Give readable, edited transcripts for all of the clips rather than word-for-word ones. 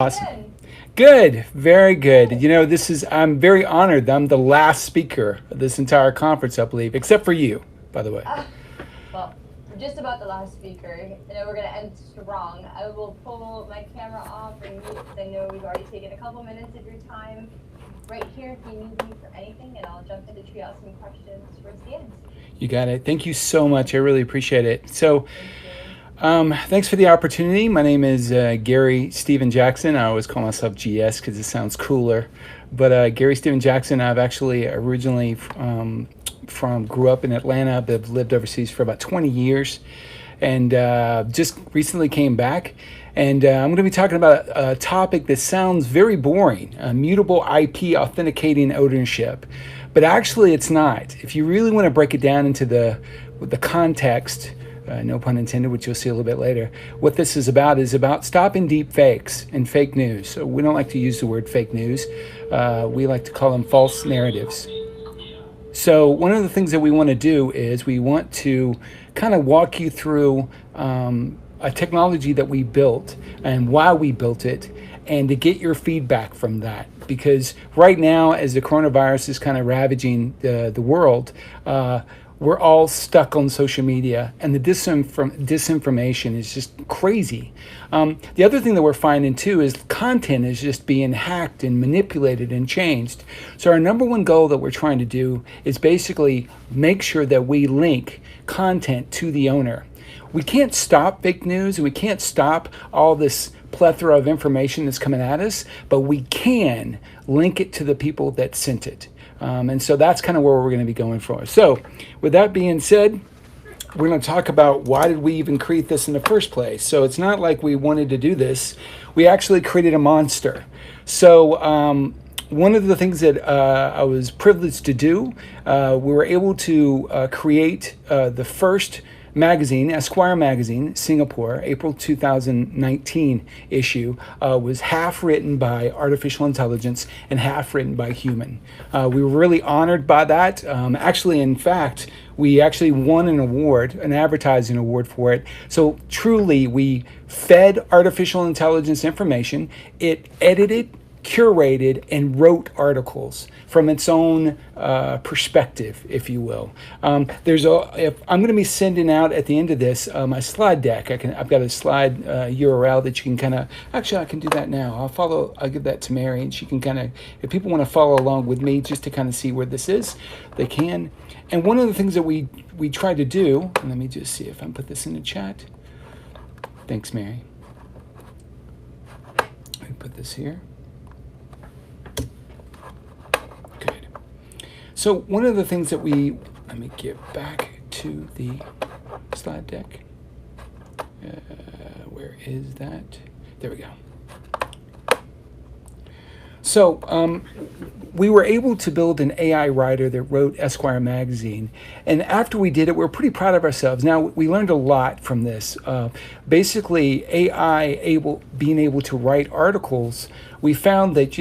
Awesome. Good. Very good. I'm very honored that I'm the last speaker of this entire conference, I believe, except for you, by the way. Well, we're just about the last speaker. I know we're going to end strong. I will pull my camera off and mute because I know we've already taken a couple minutes of your time. Right here if you need me for anything, and I'll jump into triage some questions towards the end. You got it. Thank you so much. I really appreciate it. So, thanks for the opportunity. My name is Gary Stephen Jackson. I always call myself GS because it sounds cooler. But Gary Stephen Jackson, I've actually originally grew up in Atlanta, but lived overseas for about 20 years, and just recently came back. And I'm going to be talking about a topic that sounds very boring, immutable IP authenticating ownership. But actually it's not. If you really want to break it down into the context, no pun intended, which you'll see a little bit later, what this is about stopping deep fakes and fake news. So we don't like to use the word fake news. We like to call them false narratives. So one of the things that we want to do is we want to kind of walk you through a technology that we built and why we built it, and to get your feedback from that. Because right now, as the coronavirus is kind of ravaging the world, we're all stuck on social media, and the disinformation is just crazy. The other thing that we're finding too is content is just being hacked and manipulated and changed. So our number one goal that we're trying to do is basically make sure that we link content to the owner. We can't stop fake news and we can't stop all this plethora of information that's coming at us, but we can link it to the people that sent it. And so that's kind of where we're going to be going for. So with that being said, we're going to talk about why did we even create this in the first place. So it's not like we wanted to do this. We actually created a monster. So one of the things that I was privileged to do, we were able to create the first magazine, Esquire magazine, Singapore, April 2019 issue, was half written by artificial intelligence and half written by human. We were really honored by that. Actually, in fact, we actually won an award, an advertising award for it. So truly, we fed artificial intelligence information. It edited, curated, and wrote articles from its own perspective, if you will. If I'm going to be sending out at the end of this my slide deck. I've got a slide URL that you can kind of. Actually, I can do that now. I'll give that to Mary, and she can kind of. If people want to follow along with me, just to kind of see where this is, they can. And one of the things that we try to do. And let me just see if I can put this in the chat. Thanks, Mary. Let me put this here. So one of the things that let me get back to the slide deck. Where is that? There we go. So we were able to build an AI writer that wrote Esquire magazine. And after we did it, we were pretty proud of ourselves. Now, we learned a lot from this. Basically, AI being able to write articles, we found that,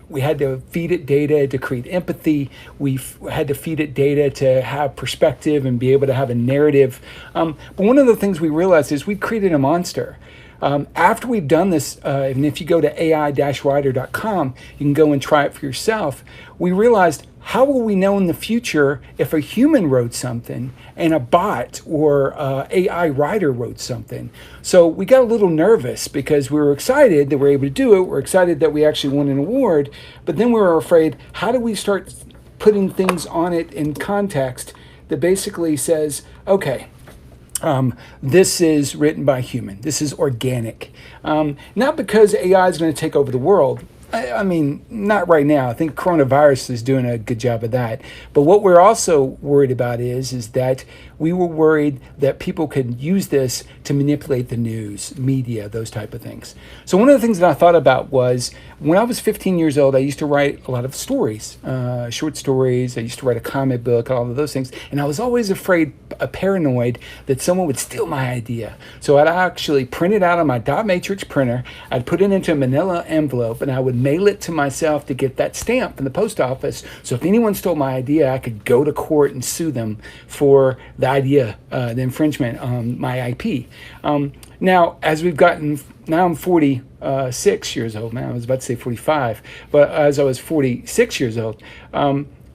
we had to feed it data to create empathy. We had to feed it data to have perspective and be able to have a narrative. But one of the things we realized is we've created a monster. After we've done this, and if you go to ai-writer.com, you can go and try it for yourself. We realized, how will we know in the future if a human wrote something and a bot or AI writer wrote something? So we got a little nervous because we were excited that we were able to do it. We're excited that we actually won an award, but then we were afraid, how do we start putting things on it in context that basically says, okay, this is written by a human. This is organic. Not because AI is going to take over the world. I mean, not right now. I think coronavirus is doing a good job of that. But what we're also worried about is that we were worried that people could use this to manipulate the news, media, those type of things. So one of the things that I thought about was, when I was 15 years old, I used to write a lot of stories, short stories. I used to write a comic book, all of those things. And I was always afraid, paranoid, that someone would steal my idea. So I'd actually print it out on my dot matrix printer. I'd put it into a manila envelope, and I would mail it to myself to get that stamp from the post office. So if anyone stole my idea, I could go to court and sue them for the idea, the infringement on my IP. Now, as we've gotten, now I'm 46 years old. Man, I was about to say 45, but as I was 46 years old,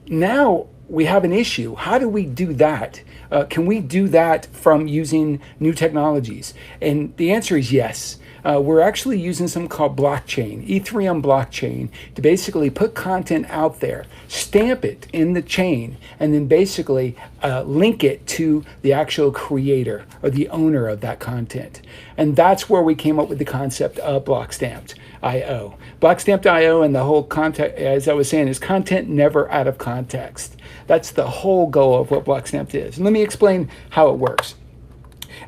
now we have an issue. How do we do that? Can we do that from using new technologies? And the answer is yes. We're actually using something called blockchain, Ethereum blockchain, to basically put content out there, stamp it in the chain, and then basically link it to the actual creator or the owner of that content. And that's where we came up with the concept of Blockstamped.io. Blockstamped.io and the whole content, as I was saying, is content never out of context. That's the whole goal of what Blockstamped is. And let me explain how it works.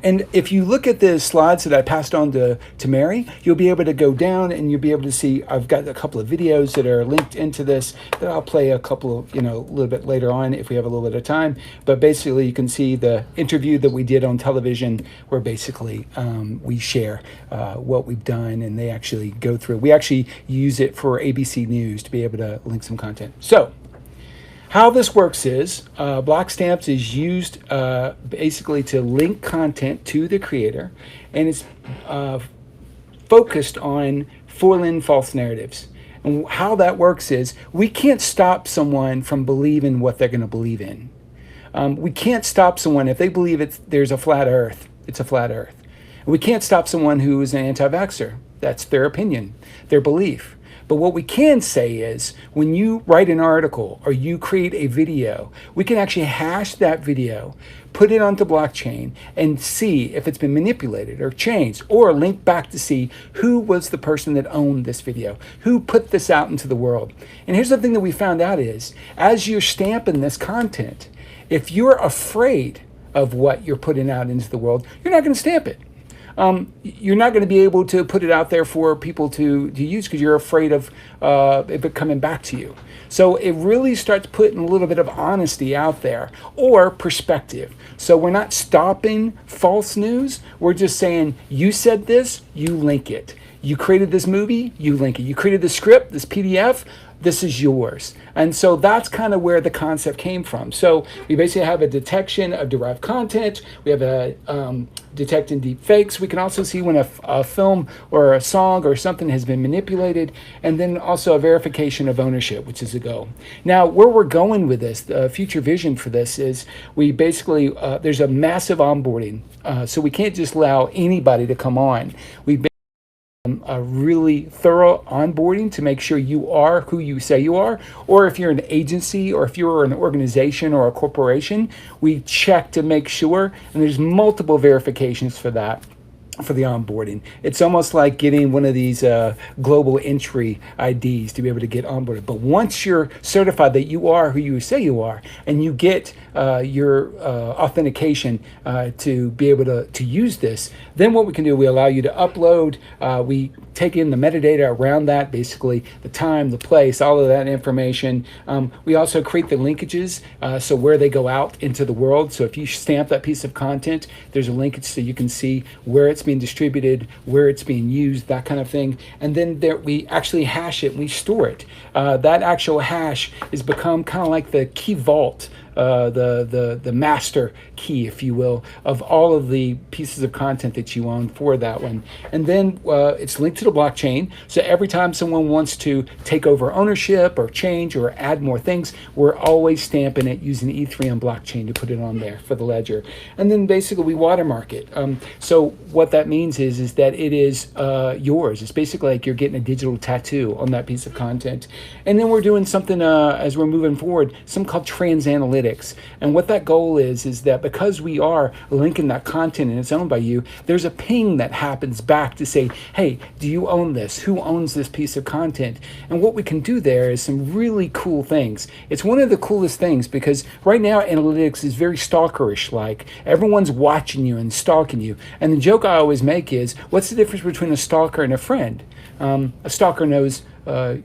And if you look at the slides that I passed on to Mary, you'll be able to go down and you'll be able to see I've got a couple of videos that are linked into this that I'll play a couple of, a little bit later on if we have a little bit of time. But basically you can see the interview that we did on television where basically we share what we've done and they actually go through. We actually use it for ABC News to be able to link some content. So how this works is Blockstamped is used basically to link content to the creator, and it's focused on foiling false narratives. And how that works is we can't stop someone from believing what they're going to believe in. We can't stop someone if they believe there's a flat earth, it's a flat earth. We can't stop someone who is an anti-vaxxer. That's their opinion, their belief. But what we can say is when you write an article or you create a video, we can actually hash that video, put it onto blockchain and see if it's been manipulated or changed, or link back to see who was the person that owned this video, who put this out into the world. And here's the thing that we found out is as you're stamping this content, if you're afraid of what you're putting out into the world, you're not going to stamp it. You're not going to be able to put it out there for people to use because you're afraid of it coming back to you. So it really starts putting a little bit of honesty out there or perspective. So we're not stopping false news. We're just saying, you said this, you link it. You created this movie, you link it. You created this script, this PDF, this is yours. And so that's kind of where the concept came from. So we basically have a detection of derived content. We have a detecting deep fakes. We can also see when a film or a song or something has been manipulated, and then also a verification of ownership, which is a go. Now, where we're going with this, the future vision for this is we basically, there's a massive onboarding. So we can't just allow anybody to come on. We a really thorough onboarding to make sure you are who you say you are, or if you're an agency or if you're an organization or a corporation, we check to make sure, and there's multiple verifications for that. For the onboarding. It's almost like getting one of these global entry IDs to be able to get onboarded. But once you're certified that you are who you say you are, and you get your authentication to be able to use this, then what we can do, we allow you to upload, we take in the metadata around that, basically the time, the place, all of that information. We also create the linkages, so where they go out into the world. So if you stamp that piece of content, there's a linkage so you can see where it's being distributed, where it's being used, that kind of thing. And then there, we actually hash it and we store it. That actual hash has become kind of like the key vault, the master key, if you will, of all of the pieces of content that you own for that one. And then it's linked to the blockchain. So every time someone wants to take over ownership or change or add more things, we're always stamping it using the Ethereum blockchain to put it on there for the ledger. And then basically we watermark it. So what that means is that it is yours. It's basically like you're getting a digital tattoo on that piece of content. And then we're doing something as we're moving forward, something called trans analytics. And what that goal is that because we are linking that content and it's owned by you, there's a ping that happens back to say, hey, do you own this? Who owns this piece of content? And what we can do there is some really cool things. It's one of the coolest things because right now analytics is very stalkerish, like everyone's watching you and stalking you. And the joke I always make is, what's the difference between a stalker and a friend? A stalker knows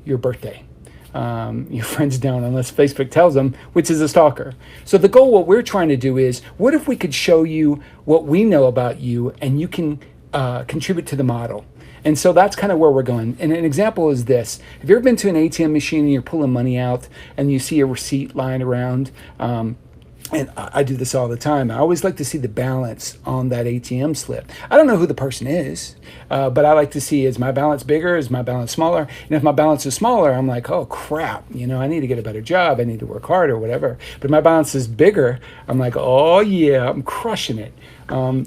your birthday. Your friends don't unless Facebook tells them, which is a stalker. So the goal, what we're trying to do is, what if we could show you what we know about you and you can contribute to the model? And so that's kind of where we're going. And an example is this. Have you ever been to an ATM machine and you're pulling money out and you see a receipt lying around? And I do this all the time. I always like to see the balance on that ATM slip. I don't know who the person is, but I like to see, is my balance bigger? Is my balance smaller? And if my balance is smaller, I'm like, oh crap, I need to get a better job. I need to work harder, whatever. But if my balance is bigger, I'm like, oh yeah, I'm crushing it.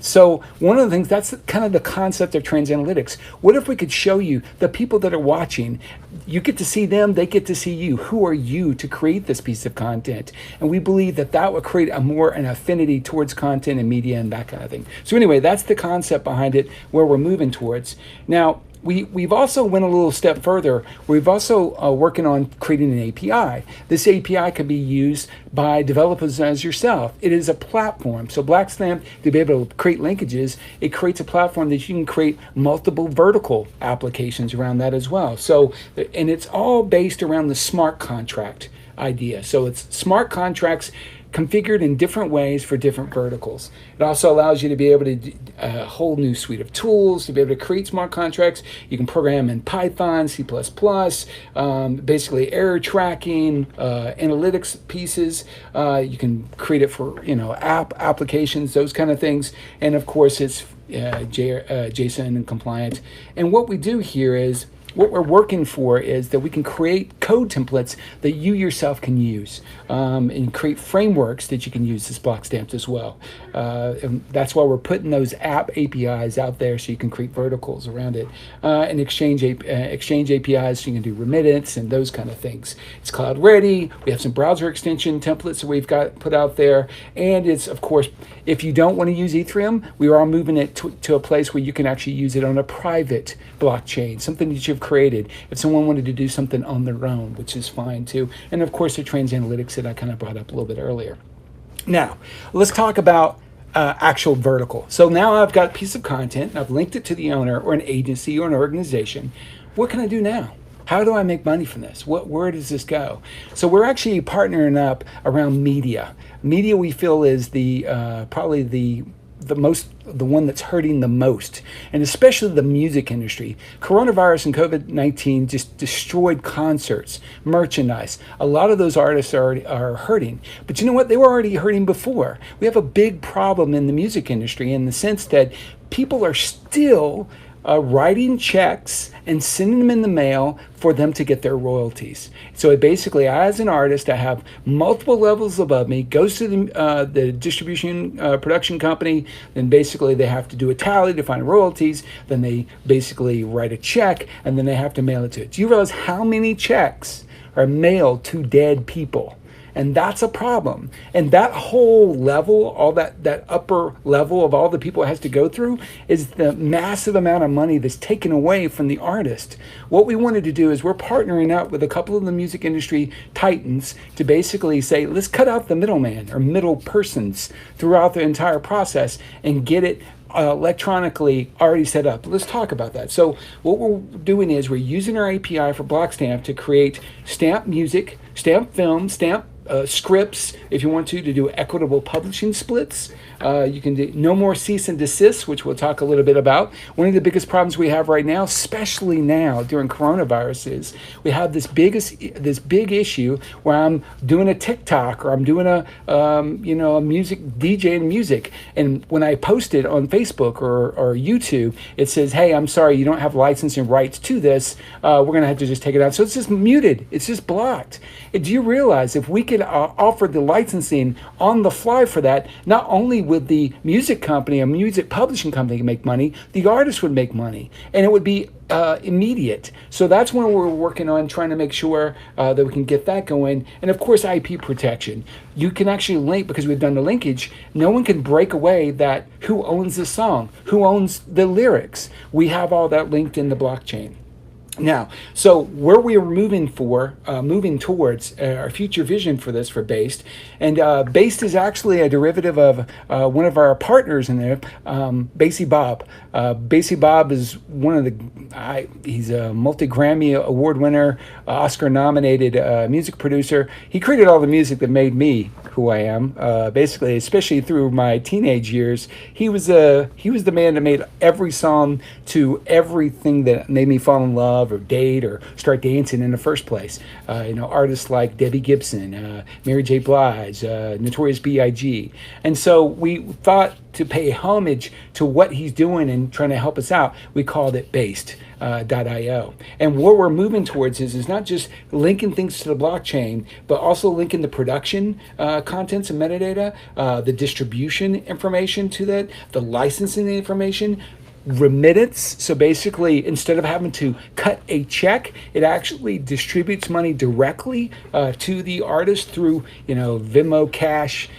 So one of the things, that's kind of the concept of trans analytics. What if we could show you the people that are watching, you get to see them, they get to see you. Who are you to create this piece of content? And we believe that that would create an affinity towards content and media and that kind of thing. So anyway, that's the concept behind it, where we're moving towards. Now, we've also went a little step further. We've also working on creating an API. This API can be used by developers as yourself. It is a platform. So Blockstamped, to be able to create linkages, it creates a platform that you can create multiple vertical applications around that as well. So, and it's all based around the smart contract idea. So it's smart contracts configured in different ways for different verticals. It also allows you to be able to do a whole new suite of tools to be able to create smart contracts. You can program in Python, C++, basically error tracking, analytics pieces. You can create it for applications, those kind of things. And of course, it's JSON and compliant. And what we do here is, what we're working for is that we can create code templates that you yourself can use, and create frameworks that you can use as Blockstamped as well. And that's why we're putting those app APIs out there, so you can create verticals around it, and exchange APIs, so you can do remittance and those kind of things. It's cloud ready. We have some browser extension templates that we've got put out there, and it's, of course, if you don't want to use Ethereum, we are moving it to a place where you can actually use it on a private blockchain, something that you've created, if someone wanted to do something on their own, which is fine too. And of course, the trans analytics that I kind of brought up a little bit earlier. Now, let's talk about actual vertical. So now I've got a piece of content, and I've linked it to the owner or an agency or an organization. What can I do now? How do I make money from this? Where does this go? So we're actually partnering up around media. Media, we feel, is probably the one that's hurting the most, and especially the music industry. Coronavirus and COVID-19 just destroyed concerts, merchandise. A lot of those artists are hurting. But you know what? They were already hurting before. We have a big problem in the music industry in the sense that people are still writing checks and sending them in the mail for them to get their royalties. So basically, as an artist, I have multiple levels above me, goes to the distribution production company, then basically they have to do a tally to find royalties, then they basically write a check, and then they have to mail it to it. Do you realize how many checks are mailed to dead people? And that's a problem. And that whole level, all that upper level of all the people it has to go through, is the massive amount of money that's taken away from the artist. What we wanted to do is we're partnering up with a couple of the music industry titans to basically say, let's cut out the middleman or middle persons throughout the entire process and get it electronically already set up. Let's talk about that. So what we're doing is we're using our API for Blockstamped to create stamp music, stamp film, stamp scripts, if you want to do equitable publishing splits. You can do no more cease and desist, which we'll talk a little bit about. One of the biggest problems we have right now, especially now during coronavirus, is we have this big issue where I'm doing a TikTok or I'm doing a music DJing music, and when I post it on Facebook or YouTube, it says, "Hey, I'm sorry, you don't have licensing rights to this. We're gonna have to just take it out." So it's just muted. It's just blocked. And do you realize if we could offer the licensing on the fly for that, not only would the music company, a music publishing company, make money, the artist would make money, and it would be immediate. So that's when we're working on trying to make sure that we can get that going. And of course, IP protection. You can actually link, because we've done the linkage, no one can break away that who owns the song, who owns the lyrics. We have all that linked in the blockchain. Now, so where we are moving towards our future vision for this for Based, and Based is actually a derivative of one of our partners in there, Basie Bob. Basie Bob is one of he's a multi-Grammy award winner, Oscar-nominated music producer. He created all the music that made me who I am. Basically, especially through my teenage years, he was the man that made every song to everything that made me fall in love or date or start dancing in the first place. Artists like Debbie Gibson, Mary J. Blige, Notorious B.I.G. And so we thought to pay homage to what he's doing and trying to help us out, we called it Based.io. And what we're moving towards is not just linking things to the blockchain, but also linking the production contents and metadata, the distribution information to that, the licensing information, remittance. So basically, instead of having to cut a check, it actually distributes money directly to the artist through, Venmo, Cash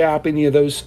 App, any of those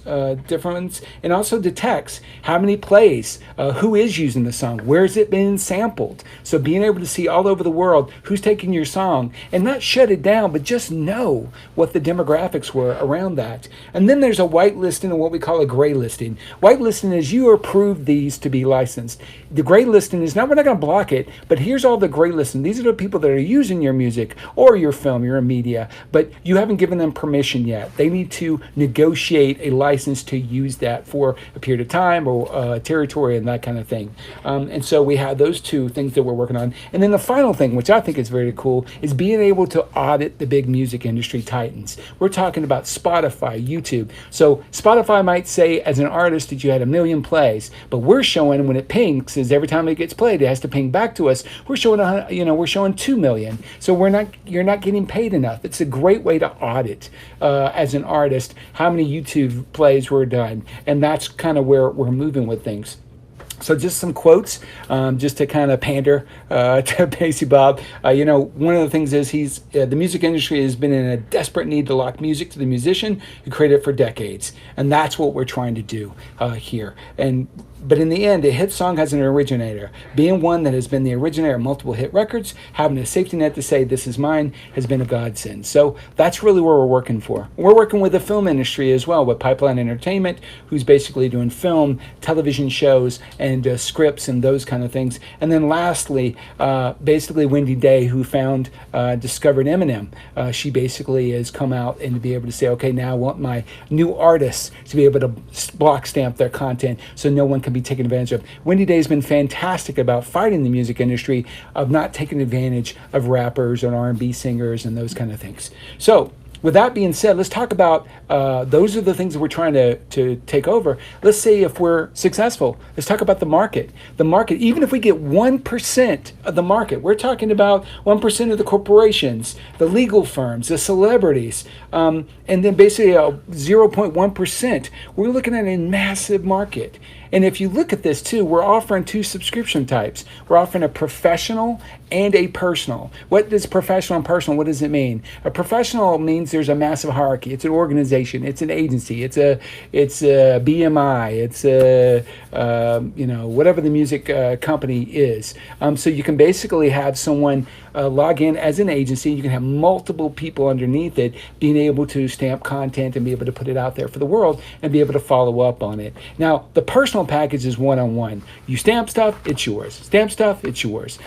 different ones, and also detects how many plays, who is using the song, where is it being sampled. So being able to see all over the world who's taking your song and not shut it down, but just know what the demographics were around that. And then there's a white listing and what we call a gray listing. White listing is you approve these to be licensed. The gray listing is not, we're not going to block it, but here's all the gray listing. These are the people that are using your music or your film, your media, but you haven't given them permission yet. They need to negotiate a license to use that for a period of time or territory and that kind of thing. And so we have those two things that we're working on. And then the final thing, which I think is very cool, is being able to audit the big music industry titans. We're talking about Spotify, YouTube. So Spotify might say as an artist that you had 1 million plays, but we're showing when it pings, is every time it gets played, it has to ping back to us. We're showing, we're showing 2 million. So you're not getting paid enough. It's a great way to audit as an artist how many YouTube plays were done. And that's kind of where we're moving with things. So just some quotes, just to kind of pander to Basie Bob. One of the things is the music industry has been in a desperate need to lock music to the musician who created it for decades. And that's what we're trying to do here. But in the end, a hit song has an originator. Being one that has been the originator of multiple hit records, having a safety net to say this is mine has been a godsend. So that's really where we're working for. We're working with the film industry as well, with Pipeline Entertainment, who's basically doing film, television shows, and scripts and those kind of things. And then lastly, basically Wendy Day, who discovered Eminem. She basically has come out and to be able to say, okay, now I want my new artists to be able to block stamp their content so no one can be taken advantage of. Wendy Day has been fantastic about fighting the music industry of not taking advantage of rappers and R&B singers and those kind of things. So with that being said, let's talk about those are the things that we're trying to take over. Let's say if we're successful, let's talk about the market. The market, even if we get 1% of the market, we're talking about 1% of the corporations, the legal firms, the celebrities, and then basically 0.1%. We're looking at a massive market. And if you look at this too, we're offering 2 subscription types. We're offering a professional and a personal. What does professional and personal, what does it mean? A professional means there's a massive hierarchy. It's an organization. It's an agency. It's a BMI. It's whatever the music company is. So you can basically have someone log in as an agency. You can have multiple people underneath it being able to stamp content and be able to put it out there for the world and be able to follow up on it. Now, the personal package is one-on-one. You stamp stuff, it's yours. Stamp stuff, it's yours.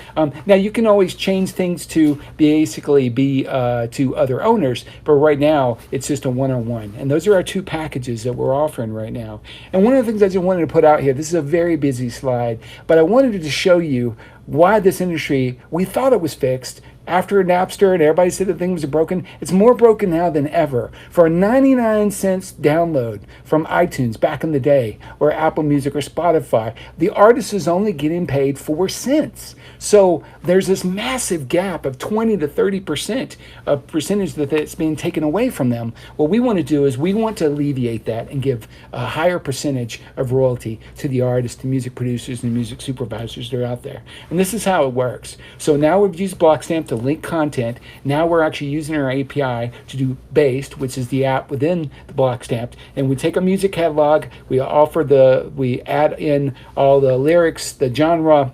Now, you can always change things to basically be to other owners, but right now, it's just a one-on-one. And those are our 2 packages that we're offering right now. And one of the things I just wanted to put out here, this is a very busy slide, but I wanted to show you why this industry, we thought it was fixed. After Napster and everybody said that things are broken, it's more broken now than ever. For a 99 cents download from iTunes back in the day, or Apple Music or Spotify, the artist is only getting paid 4 cents. So there's this massive gap of 20 to 30% of percentage that's being taken away from them. What we want to do is we want to alleviate that and give a higher percentage of royalty to the artists, the music producers, and the music supervisors that are out there. And this is how it works. So now we've used Blockstamped to link content. Now we're actually using our API to do Based, which is the app within the Blockstamped, and we take a music catalog, we add in all the lyrics, the genre,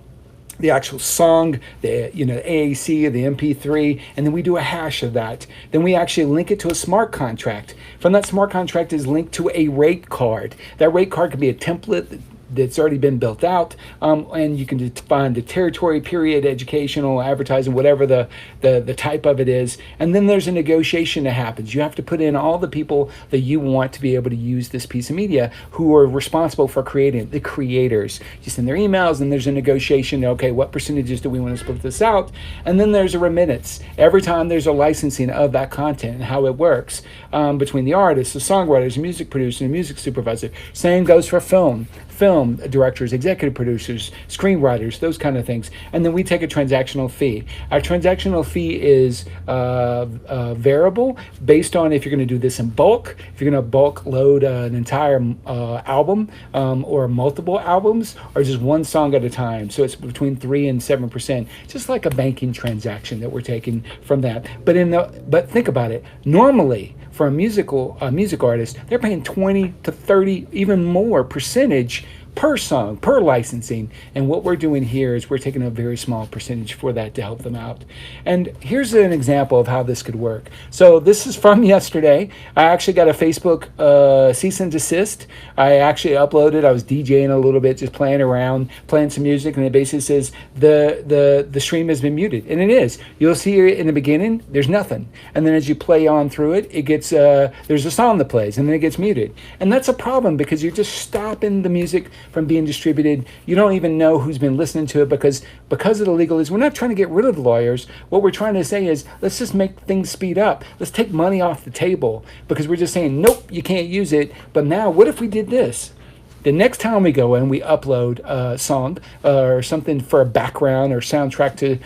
the actual song, the AAC, the MP3, and then we do a hash of that. Then we actually link it to a smart contract. From that smart contract is linked to a rate card. That rate card could be a template that's already been built out, and you can define the territory, period, educational, advertising, whatever the type of it is. And then there's a negotiation that happens. You have to put in all the people that you want to be able to use this piece of media who are responsible for creating it, the creators. You send their emails, and there's a negotiation. Okay, what percentages do we want to split this out? And then there's a remittance. Every time there's a licensing of that content and how it works between the artists, the songwriters, the music producer, and the music supervisor. Same goes for film directors, executive producers, screenwriters, those kind of things. And then we take a transactional fee. Our transactional fee is variable based on if you're going to do this in bulk, if you're going to bulk load an entire album or multiple albums, or just one song at a time. So it's between 3 and 7%, just like a banking transaction that we're taking from that. But think about it. Normally, for a music artist, they're paying 20 to 30, even more percentage per song, per licensing. And what we're doing here is we're taking a very small percentage for that to help them out. And here's an example of how this could work. So this is from yesterday. I actually got a Facebook cease and desist. I actually uploaded, I was DJing a little bit, just playing around, playing some music, and it basically says the stream has been muted. And it is. You'll see in the beginning, there's nothing. And then as you play on through it, it gets, there's a song that plays, and then it gets muted. And that's a problem because you're just stopping the music from being distributed. You don't even know who's been listening to it because of the legalese. We're not trying to get rid of the lawyers. What we're trying to say is, let's just make things speed up. Let's take money off the table because we're just saying, nope, you can't use it. But now, what if we did this? The next time we go in, we upload a song or something for a background or soundtrack to,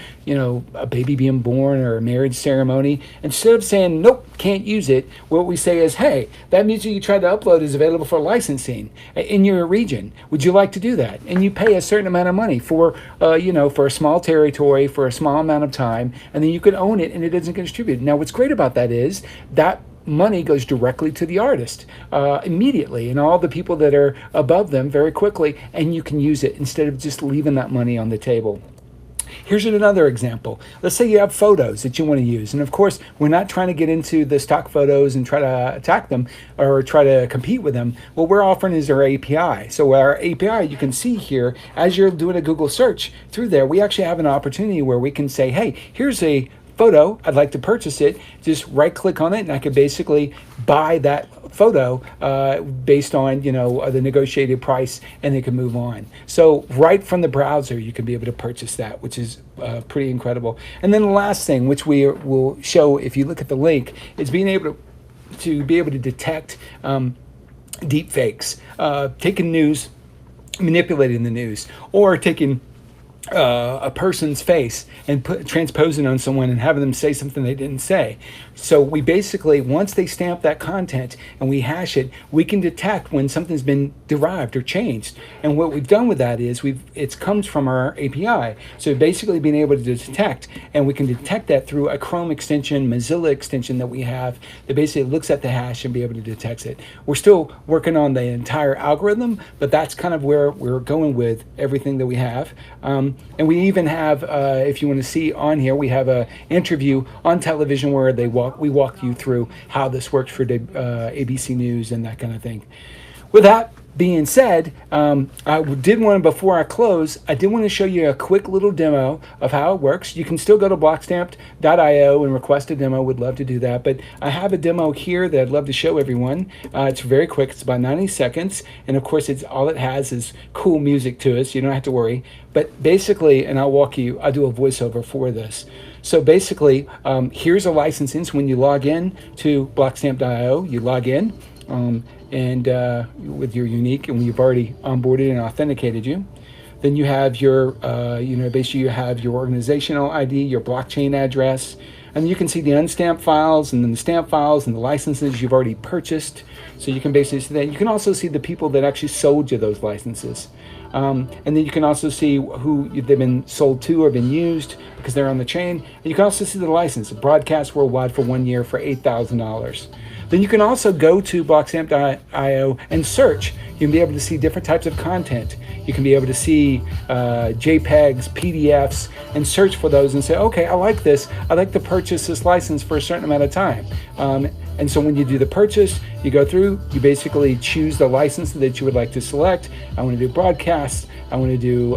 a baby being born or a marriage ceremony. Instead of saying, nope, can't use it, what we say is, hey, that music you tried to upload is available for licensing in your region. Would you like to do that? And you pay a certain amount of money for a small territory, for a small amount of time, and then you can own it and it doesn't get distributed. Now, what's great about that is that money goes directly to the artist immediately, and all the people that are above them very quickly, and you can use it instead of just leaving that money on the table. Here's another example. Let's say you have photos that you want to use. And of course, we're not trying to get into the stock photos and try to attack them or try to compete with them. What we're offering is our API. So our API, you can see here, as you're doing a Google search through there, we actually have an opportunity where we can say, hey, here's a photo, I'd like to purchase it. Just right click on it and I could basically buy that photo based on the negotiated price, and they can move on. So right from the browser you can be able to purchase that, which is pretty incredible. And then the last thing, which we will show if you look at the link, is being able to detect deep fakes, taking news, manipulating the news, or taking a person's face and transposing on someone and having them say something they didn't say. So we basically, once they stamp that content and we hash it, we can detect when something's been derived or changed. And what we've done with that is it comes from our API. So basically being able to detect, and we can detect that through a Chrome extension, Mozilla extension that we have that basically looks at the hash and be able to detect it. We're still working on the entire algorithm, but that's kind of where we're going with everything that we have. And we even have, if you want to see on here, we have an interview on television where we walk you through how this works for the ABC News and that kind of thing. With that being said, before I close, I did want to show you a quick little demo of how it works. You can still go to blockstamped.io and request a demo. Would love to do that. But I have a demo here that I'd love to show everyone. It's very quick. It's about 90 seconds. And of course, all it has is cool music to it, so you don't have to worry. But basically, and I'll do a voiceover for this. So basically, here's a licensing. So when you log in to blockstamped.io, you log in. And with your unique, and you've already onboarded and authenticated you. Then you have your, basically you have your organizational ID, your blockchain address, and you can see the unstamped files and then the stamped files and the licenses you've already purchased. So you can basically see that. You can also see the people that actually sold you those licenses. And then you can also see who they've been sold to or been used because they're on the chain. And you can also see the license, broadcast worldwide for 1 year for $8,000. Then you can also go to Blockstamped.io and search. You can be able to see different types of content. You can be able to see JPEGs, PDFs, and search for those and say, okay, I like this. I'd like to purchase this license for a certain amount of time. And so when you do the purchase, you go through, you basically choose the license that you would like to select. I want to do broadcast. I want to do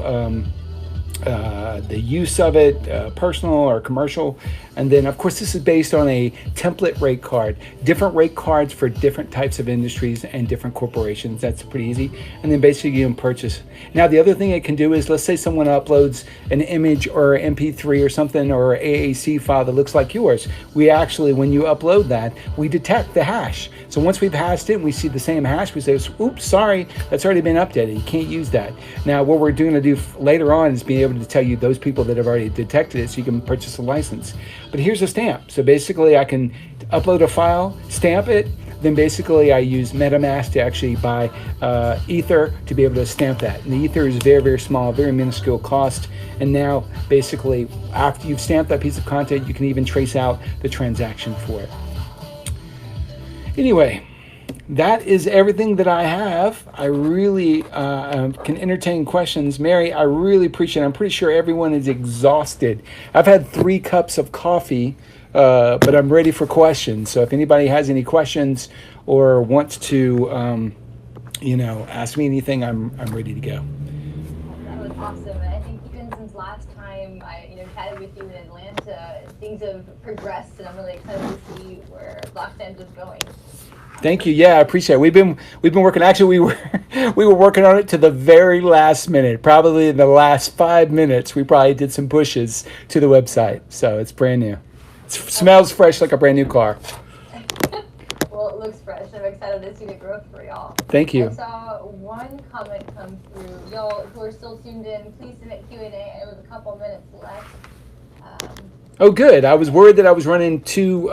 the use of it, personal or commercial. And then, of course, this is based on a template rate card, different rate cards for different types of industries and different corporations. That's pretty easy. And then basically you can purchase. Now, the other thing it can do is, let's say someone uploads an image or MP3 or something or AAC file that looks like yours. We actually, when you upload that, we detect the hash. So once we've hashed it and we see the same hash, we say, oops, sorry, that's already been updated. You can't use that. Now, what we're going to do later on is be able to tell you those people that have already detected it so you can purchase a license. But here's a stamp. So basically I can upload a file, stamp it, then basically I use MetaMask to actually buy Ether to be able to stamp that. And the Ether is very, very small, very minuscule cost. And now basically after you've stamped that piece of content, you can even trace out the transaction for it. Anyway, that is everything that I have. I really can entertain questions. Mary, I really appreciate it. I'm pretty sure everyone is exhausted. I've had 3 cups of coffee, but I'm ready for questions. So if anybody has any questions or wants to, ask me anything, I'm ready to go. That was awesome. And I think even since last time I, chatted with you in Atlanta, things have progressed, and I'm really excited to see where Blockstamped is going. Thank you. Yeah, I appreciate it. We've been working. Actually, we were working on it to the very last minute. Probably in the last 5 minutes, we probably did some pushes to the website. So it's brand new. It smells fresh like a brand new car. Well, it looks fresh. I'm excited to see the growth for y'all. Thank you. I saw one comment come through. Y'all who are still tuned in, please submit Q&A. It was a couple minutes left. Oh, good. I was worried that I was running too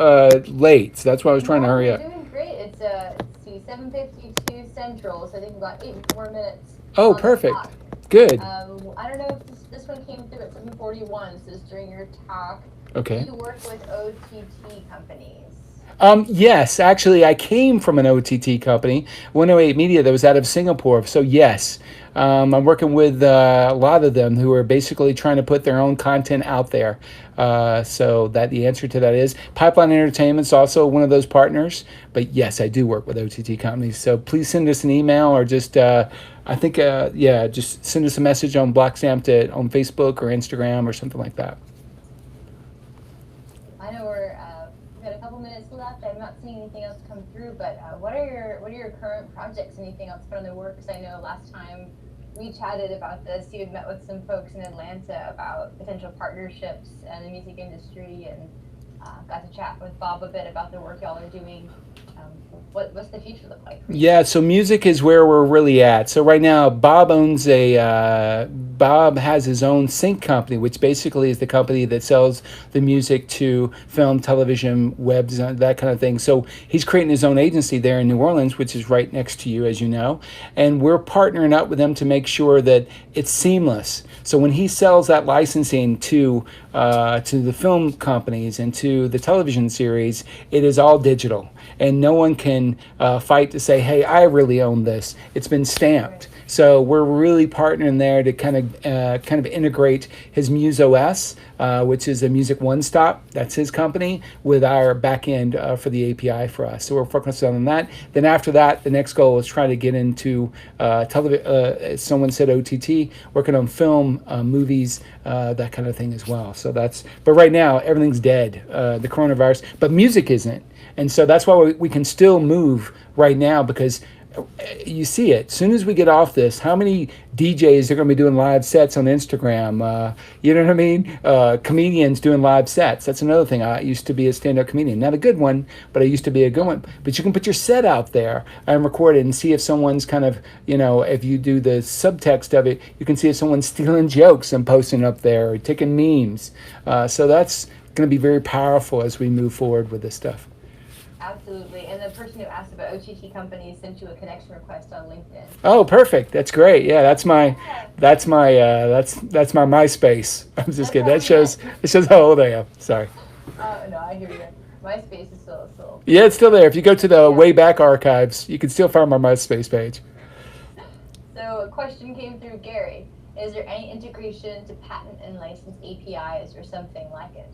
late, so that's why I was trying to hurry up. You're doing great. It's 7:52 Central, so I think about 8 more minutes. Oh, perfect. Good. I don't know if this one came through at 7:41. So it's during your talk. Okay. Do you work with OTT companies? Yes, actually, I came from an OTT company, 108 Media, that was out of Singapore. So yes, I'm working with a lot of them who are basically trying to put their own content out there. So that the answer to that is Pipeline Entertainment's also one of those partners. But yes, I do work with OTT companies. So please send us an email or just just send us a message on Blockstamped on Facebook or Instagram or something like that. I know we've got a couple minutes left. I'm not seeing anything else come through, but what are your current projects? Anything else put on the works? I know last time we chatted about this, you had met with some folks in Atlanta about potential partnerships in the music industry, and got to chat with Bob a bit about the work y'all are doing. What's the future look like for you? Yeah, so music is where we're really at. So right now, Bob has his own sync company, which basically is the company that sells the music to film, television, web design, that kind of thing. So he's creating his own agency there in New Orleans, which is right next to you, as you know. And we're partnering up with them to make sure that it's seamless. So when he sells that licensing to the film companies and to the television series, it is all digital. And no one can fight to say, hey, I really own this. It's been stamped. So we're really partnering there to kind of integrate his Muse OS, which is a music one-stop. That's his company, with our back end for the API for us. So we're focused on that. Then after that, the next goal is try to get into television. Someone said OTT, working on film, movies, that kind of thing as well. So but right now everything's dead, the coronavirus, but music isn't. And so that's why we can still move right now, because you see it. As soon as we get off this, how many DJs are going to be doing live sets on Instagram? You know what I mean? Comedians doing live sets. That's another thing. I used to be a stand-up comedian. Not a good one, but I used to be a good one. But you can put your set out there and record it and see if someone's kind of, if you do the subtext of it, you can see if someone's stealing jokes and posting up there or taking memes. So that's going to be very powerful as we move forward with this stuff. Absolutely. And the person who asked about OTT companies sent you a connection request on LinkedIn. Oh, perfect. That's great. Yeah, that's my Yeah. that's my MySpace. I'm just That's kidding. how we met. It shows how old I am. Sorry. No, I hear you. MySpace is still Yeah, it's still there. If you go to the yeah. way back archives, you can still find my MySpace page. So a question came through Gary. Is there any integration to patent and license APIs or something like it?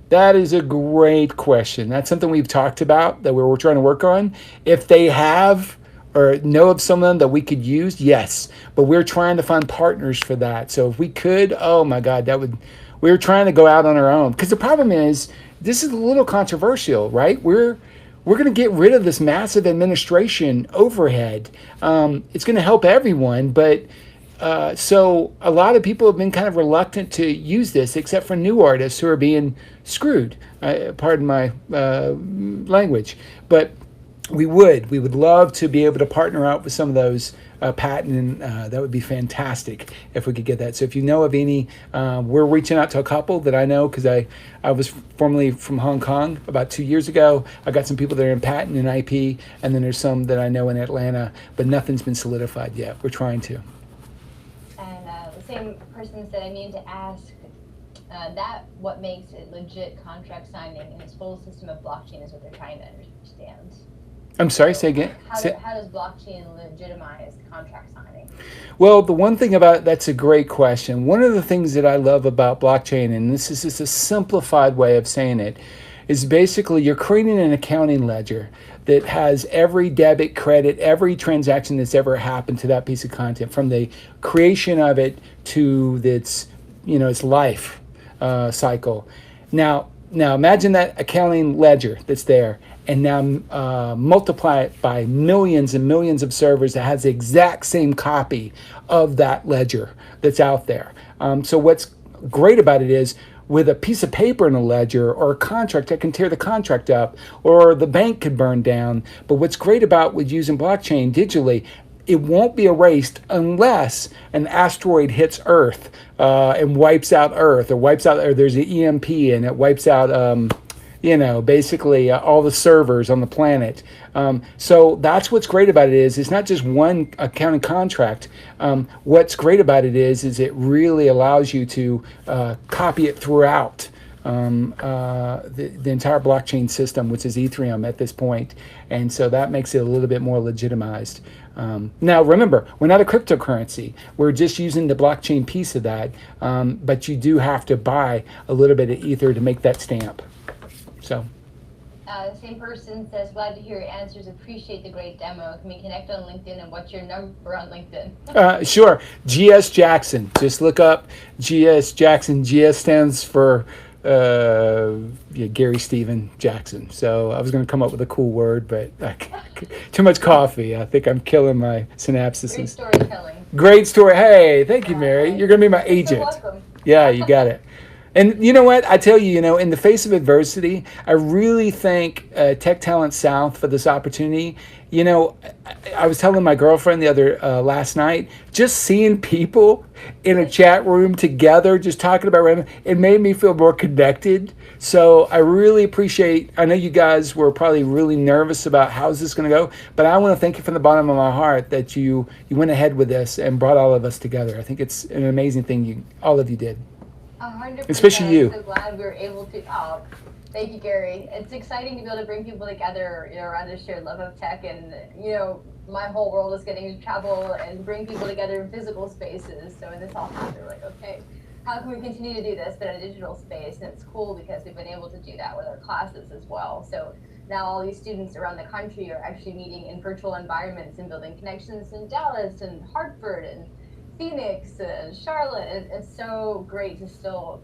That is a great question. That's something we've talked about that we're trying to work on. If they have or know of someone that we could use, yes. But we're trying to find partners for that. So if we could, oh my God, that would. We're trying to go out on our own because the problem is this is a little controversial, right? We're going to get rid of this massive administration overhead. It's going to help everyone, but so a lot of people have been kind of reluctant to use this, except for new artists who are being screwed. Pardon my language, but we would love to be able to partner out with some of those patent, and that would be fantastic if we could get that. So if you know of any, we're reaching out to a couple that I know because I was formerly from Hong Kong about 2 years ago. I got some people that are in patent and IP, and then there's some that I know in Atlanta, but nothing's been solidified yet. We're trying to. And the same person said, I mean to ask that what makes it legit contract signing in this whole system of blockchain is what they're trying to understand. I'm sorry, say again. How does blockchain legitimize contract signing? Well, the one thing about that's a great question. One of the things that I love about blockchain, and this is just a simplified way of saying it, is basically you're creating an accounting ledger that has every debit, credit, every transaction that's ever happened to that piece of content, from the creation of it to its life cycle. Now imagine that accounting ledger that's there, and now multiply it by millions and millions of servers that has the exact same copy of that ledger that's out there. So what's great about it is with a piece of paper in a ledger or a contract, that can tear the contract up, or the bank could burn down. But what's great about with using blockchain digitally, it won't be erased unless an asteroid hits Earth and wipes out Earth, or there's an EMP and it wipes out basically all the servers on the planet. So that's what's great about it is it's not just one accounting contract. What's great about it is it really allows you to copy it throughout the entire blockchain system, which is Ethereum at this point. And so that makes it a little bit more legitimized. Now, remember, we're not a cryptocurrency. We're just using the blockchain piece of that. But you do have to buy a little bit of Ether to make that stamp. So. The same person says, glad to hear your answers. Appreciate the great demo. Can we connect on LinkedIn, and what's your number on LinkedIn? Sure. GS Jackson. Just look up GS Jackson. GS stands for Gary Stephen Jackson. So I was going to come up with a cool word, but too much coffee. I think I'm killing my synapses. Great storytelling. Great story. Hey, thank you, Mary. You're going to be my agent. You're welcome. Yeah, you got it. And you know what? I tell you, in the face of adversity, I really thank Tech Talent South for this opportunity. I was telling my girlfriend the other last night, just seeing people in a chat room together, just talking about random, it made me feel more connected. So I really appreciate, I know you guys were probably really nervous about how's this going to go, but I want to thank you from the bottom of my heart that you went ahead with this and brought all of us together. I think it's an amazing thing all of you did. 100%. Especially you. I'm so glad we were able to. Oh, thank you, Gary. It's exciting to be able to bring people together, around this shared love of tech. And, my whole world is getting to travel and bring people together in physical spaces. So when this all happened, we're like, okay, how can we continue to do this, but in a digital space? And it's cool because we've been able to do that with our classes as well. So now all these students around the country are actually meeting in virtual environments and building connections in Dallas and Hartford and Phoenix and Charlotte. It's so great to still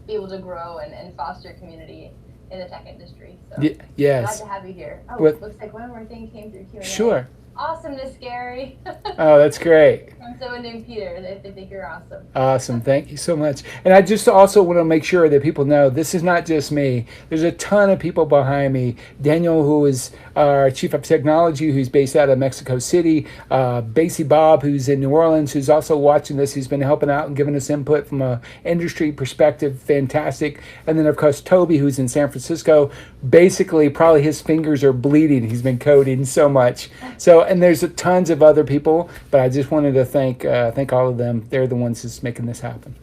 be able to grow and foster community in the tech industry. So yes. glad to have you here. Oh, What? Looks like one more thing came through Q&A. Sure. Awesomeness, Gary. Oh, that's great. From someone named Peter. They think you're awesome. Awesome. Thank you so much. And I just also want to make sure that people know this is not just me. There's a ton of people behind me. Daniel, who is our chief of technology, who's based out of Mexico City. Basie Bob, who's in New Orleans, who's also watching this, who's been helping out and giving us input from a industry perspective. Fantastic. And then, of course, Toby, who's in San Francisco. Basically, probably his fingers are bleeding. He's been coding so much. So, and there's tons of other people, but I just wanted to thank all of them. They're the ones that's making this happen.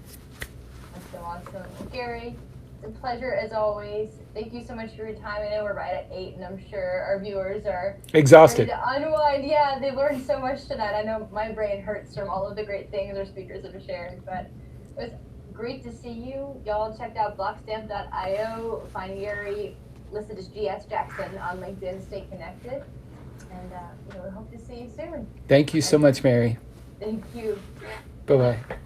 That's so awesome. Gary, it's a pleasure as always. Thank you so much for your time. I know we're right at 8, and I'm sure our viewers are Exhausted. ready to unwind. Yeah, they learned so much tonight. I know my brain hurts from all of the great things our speakers have shared, but it was great to see you. Y'all checked out blockstamped.io. Find Gary listed as GS Jackson on LinkedIn. Stay connected, and we hope to see you soon. Thank you so much, Mary. Thank you. Bye-bye.